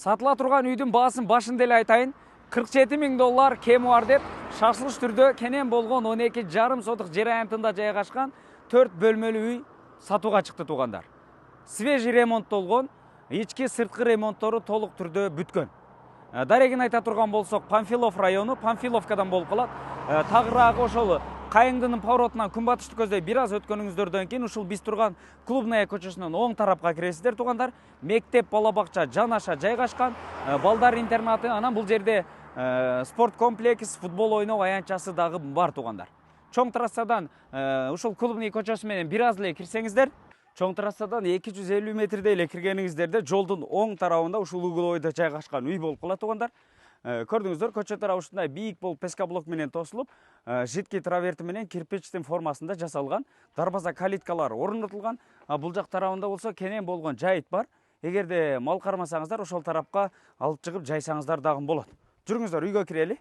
Сатыла турган үйдүн баасын башында эле айтайын. 47 000 доллар кеми бар деп шашылыш түрдө кенен болгон 12,5 сотук жер аянтында жайгашкан 4 бөлмөлүү үй сатууга чыкты туугандар. Свежий ремонттолгон, ички сырткы ремонттору толук түрдө бүткөн. Дарегин айта турган болсок, Панфилов району, Панфиловкадан болуп калат. Тагыраагы ошол Кайыңдынын поворотунан күнбатышты көздөй бир аз өткөнүңүздөрдөн кийин ушул биз турган Клубная көчөсүнөн оң тарапка киресиздер туугандар. Мектеп, бала бакча жанаша жайгашкан, балдар интернаты, анан бул жерде спорт комплекс, футбол ойноо аянтчасы дагы бар туугандар. Чоң трассадан ушул Клубный көчөсү менен бир аз эле кирсеңиздер, чоң трассадан 250 метрдей эле киргениңиздерде жолдун оң тарабында ушул угловойдо жайгашкан үй болуп калат туугандар. Көрдүңүздөр, көчө тарабы ушундай бийик болуп пескоблок менен тосулуп, житки траверти менен кирпичтин формасында жасалган, дарбаза калиткалар орнотулган. Бул жак тарабында болсо кенен болгон жайыт бар. Эгерде мал кармасаңыздар, ошол тарапка алып чыгып жайсаңыздар дагы болот. Жүрүңүздөр, үйгө кирели.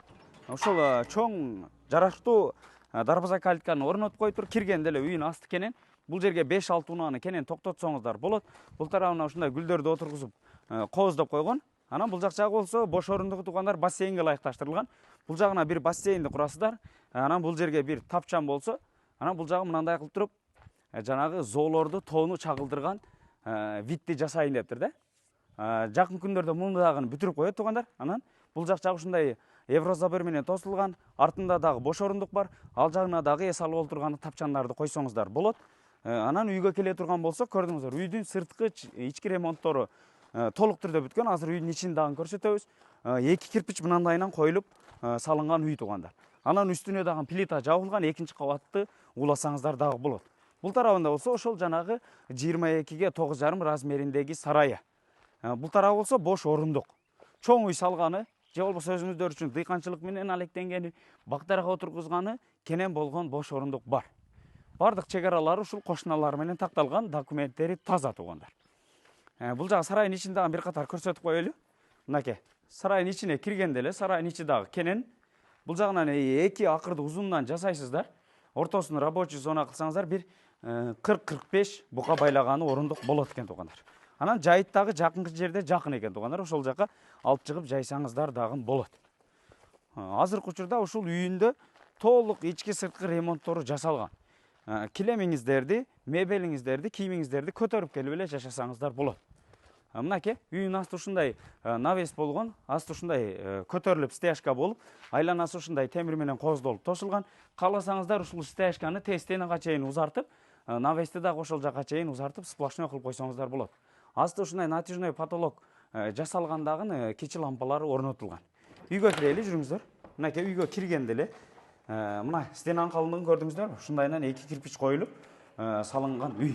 Ошол чоң жараштуу дарбаза калитканы орнотуп коюптур. Киргенде эле үйдүн асты кенен. Бул жерге 5-6 унааны кенен токтотсоңуздар болот. Бул тарабына ушундай гүлдөрдү отургузуп кооздоп койгон. Анан бул жак жагы болсо бош орундугу туугандар бассейнге ылайыкташтырылган. Бул жагына бир бассейнди курасыздар. Анан бул жерге бир тапчан болсо, анан бул жагы мындай кылып туруп, жанагы зоолорду тоону чагылдырган витти жасайын дептир да. Жакын күндөрдө муну дагы бүтүрүп коет туугандар. Анан бул жак жагы ушундай еврозабор менен тосулган, артында дагы бош орундук бар. Ал жагына дагы эс алып олтурган тапчандарды койсоңуздар болот. Анан үйгө келе турган болсок, көрдүңүздөр, үйдүн сырткы ички ремонттору толук түрдө бүткөн. Азыр үйдүн ичин дагы көрсөтөбүз. Эки кирпич мынандайынан коюлуп салынган үй туугандар. Анан үстүнө дагы плита жабылган, экинчи кабатты уласаңыздар дагы болот. Бул тарабында болсо ошол жанагы 22ге 9,5 размериндеги сарайы. Бул тарабы болсо бош орундук. Чоң үй салганы, же болбосо өзүңүздөр үчүн дыйканчылык менен алектенгени, бактарга отургузганы кенен болгон бош орундук бар. Бардык чек аралары ушул кошуналар менен такталган, документтери таза туугандар. Бул жагы сарайдын ичин дагы бир катар көрсөтүп коелу. Мынакей, сарайдын ичине киргенде эле сарайдын ичи дагы кенен. Бул жагынан эки акырды узунунан жасайсыздар. Ортосун рабочий зона кылсаңыздар бир 40-45 бука байлаганы орундук болот экен туугандар. Анан жайыт дагы жакынкы жерде жакын экен туугандар. Ошол жака алып чыгып жайсаңыздар дагы болот. Азыркы учурда ушул үйүндө толук ички сырткы ремонттору жасалган. Килемиңиздерди, мебелиңиздерди, кийимиңиздерди көтөрүп келип эле жашасаңыздар болот. Мынакей, үйүнүн асты ушундай навес болгон, асты ушундай көтөрүлүп стяжка болуп, айланасы ушундай темир менен кооздолуп тосулган. Кааласаңыздар ушул стяжканы тез стенага чейин узартып, навести дагы ошол жака чейин узартып, сплошной кылып койсоңуздар болот. Асты ушундай натяжной потолок жасалган дагы кечи лампалары орнотулган. Үйгө кирели, жүрүңүздөр. Мынакей, үйгө киргенде эле мына стенанын калындыгын көрдүңүздөр. Ушундайынан эки кирпич коюлуп салынган үй.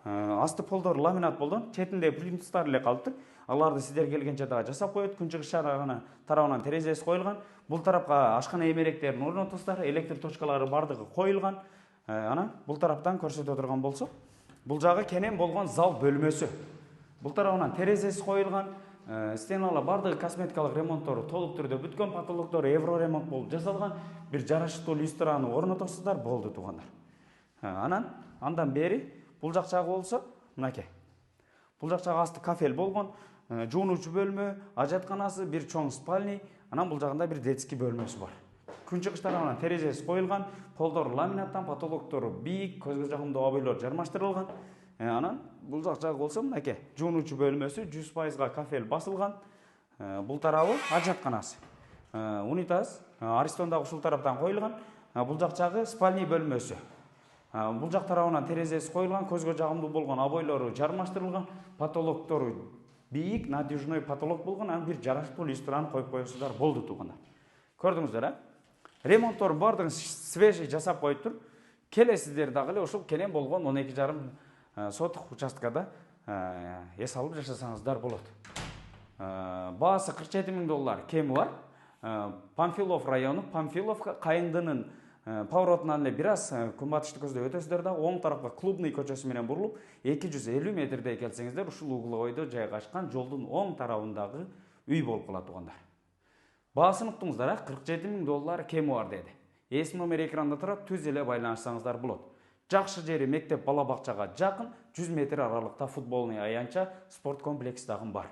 Асты полдор ламинат болдон, четинде плинтустар эле калыптыр. Аларды сиздер келгенче дагы жасап коет. Күнчыгыш тарабынан терезеси коюлган. Бул тарапка ашкана эмеректерин орнотосуздар, электр точкалары бардыгы коюлган. Анан бул тараптан көрсөтө турган болсок, бул жагы кенен болгон зал бөлмөсү. Бул тарабынан терезеси коюлган, стеналар бардыгы косметикалык ремонттору толук түрдө бүткөн, потолоктору евро ремонт болуп жасалган. Бир жараштуу люстраны орнотосуздар, болду туугандар. Андан бери бул жак жагы болсо, мынакей. Бул жак жагы асты кафель болгон, жуунуучу бөлмө, ажатканасы, бир чоң спальный, анан бул жагында бир детский бөлмөсү бар. Күнчыгыш тарабынан терезеси коюлган, полдор ламинаттан, потолоктору бийик, көзгө жагымдуу обойлор жармаштырылган. Анан бул жак жагы болсо, мынакей, жуунуучу бөлмөсү 100%га кафель басылган. Бул тарабы ажатканасы. Унитаз, Аристон дагы ушул тараптан коюлган. Бул жак жагы спальный бөлмөсү. Бул жак тарабынан терезеси коюлган, көзгө жагымдуу болгон обойлору жармаштырылган, потолоктору бийик, надежный потолок болгон, анан бир жараштуу люстраны коюп коесуздар, болду туугандар. Көрдүңүздөр, ремонттор бардыгын свежий жасап коюптур. Келесиздер дагы эле ушул кенен болгон 12,5 сотук участкада эс алып жашасаңыздар болот. Баасы 47 000 доллар кеми бар. Панфилов району, Панфиловка, Кайыңдынын поворотунан эле бир аз күнбатышты көздөй өтөсүздөр да, оң тарапка Клубный көчөсү менен бурулуп, 250 метрдей келсеңиздер, ушул угловойдо жайгашкан жолдун оң тарабындагы үй болуп калат туугандар. Баасын уктуңуздар, 47 000 доллар кеми бар деди. Эс номер экранда турат, түз эле байланышсаңыздар болот. Жакшы жери мектеп, бала бакчага жакын, 100 метр аралыкта футболный аянча, спорт комплекс дагы бар.